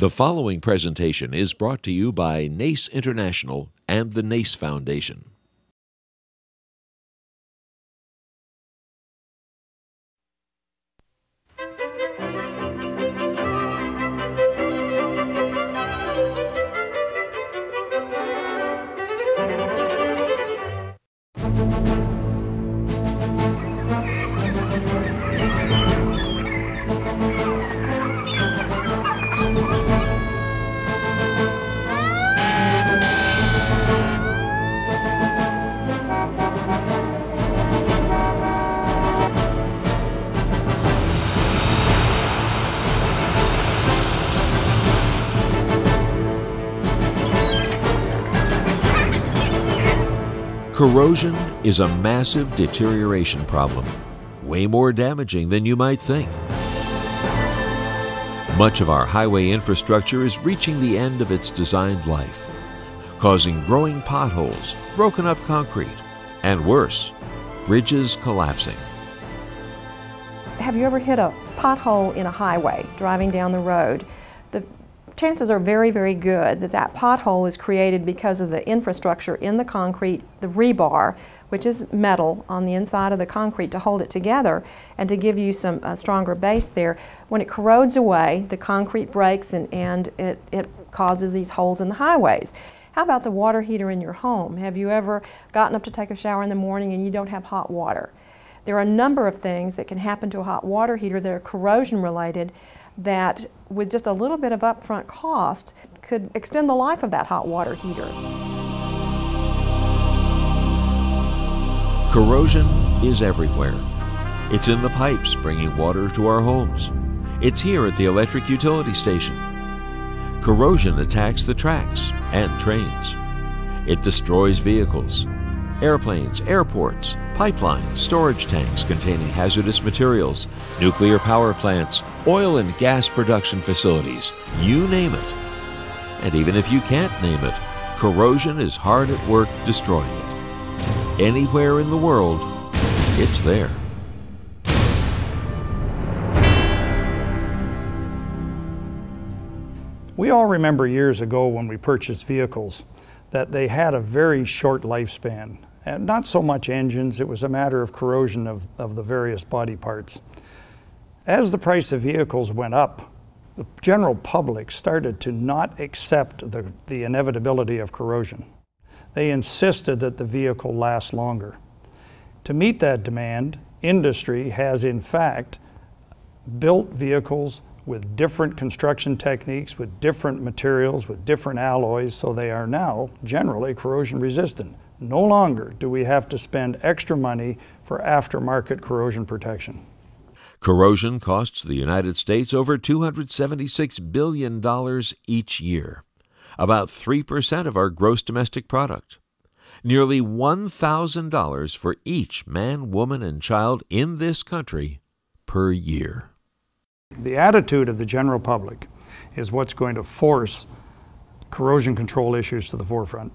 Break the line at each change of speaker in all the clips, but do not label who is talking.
The following presentation is brought to you by NACE International and the NACE Foundation. Corrosion is a massive deterioration problem, way more damaging than you might think. Much of our highway infrastructure is reaching the end of its designed life, causing growing potholes, broken up concrete, and worse, bridges collapsing.
Have you ever hit a pothole in a highway driving down the road? The chances are very, very good that that pothole is created because of the infrastructure in the concrete, the rebar, which is metal on the inside of the concrete to hold it together and to give you some stronger base there. When it corrodes away, the concrete breaks and it causes these holes in the highways. How about the water heater in your home? Have you ever gotten up to take a shower in the morning and you don't have hot water? There are a number of things that can happen to a hot water heater that are corrosion related that with just a little bit of upfront cost could extend the life of that hot water heater.
Corrosion is everywhere. It's in the pipes bringing water to our homes. It's here at the electric utility station. Corrosion attacks the tracks and trains. It destroys vehicles, airplanes, airports, pipelines, storage tanks containing hazardous materials, nuclear power plants, oil and gas production facilities, you name it. And even if you can't name it, corrosion is hard at work destroying it. Anywhere in the world, it's there.
We all remember years ago when we purchased vehicles that they had a very short lifespan. And not so much engines, it was a matter of corrosion of the various body parts. As the price of vehicles went up, the general public started to not accept the inevitability of corrosion. They insisted that the vehicle last longer. To meet that demand, industry has in fact built vehicles with different construction techniques, with different materials, with different alloys, so they are now generally corrosion resistant. No longer do we have to spend extra money for aftermarket corrosion protection.
Corrosion costs the United States over $276 billion each year, about 3% of our gross domestic product. Nearly $1,000 for each man, woman, and child in this country per year.
The attitude of the general public is what's going to force corrosion control issues to the forefront.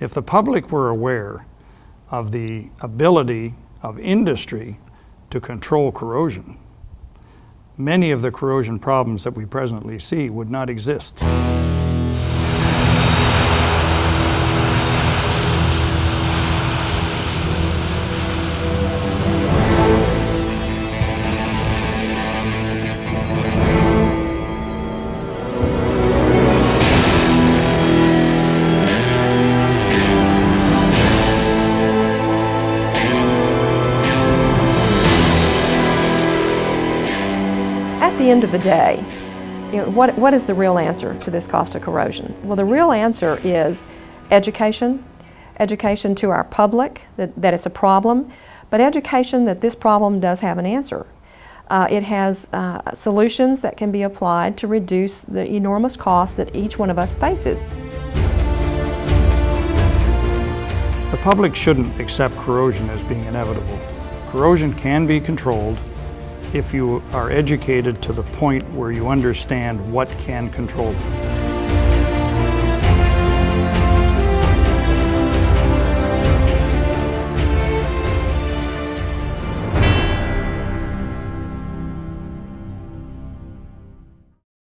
If the public were aware of the ability of industry to control corrosion, many of the corrosion problems that we presently see would not exist.
At the end of the day, what is the real answer to this cost of corrosion? Well, the real answer is education to our public that it's a problem, but education that this problem does have an answer. It has solutions that can be applied to reduce the enormous cost that each one of us faces.
The public shouldn't accept corrosion as being inevitable. Corrosion can be controlled if you are educated to the point where you understand what can control it.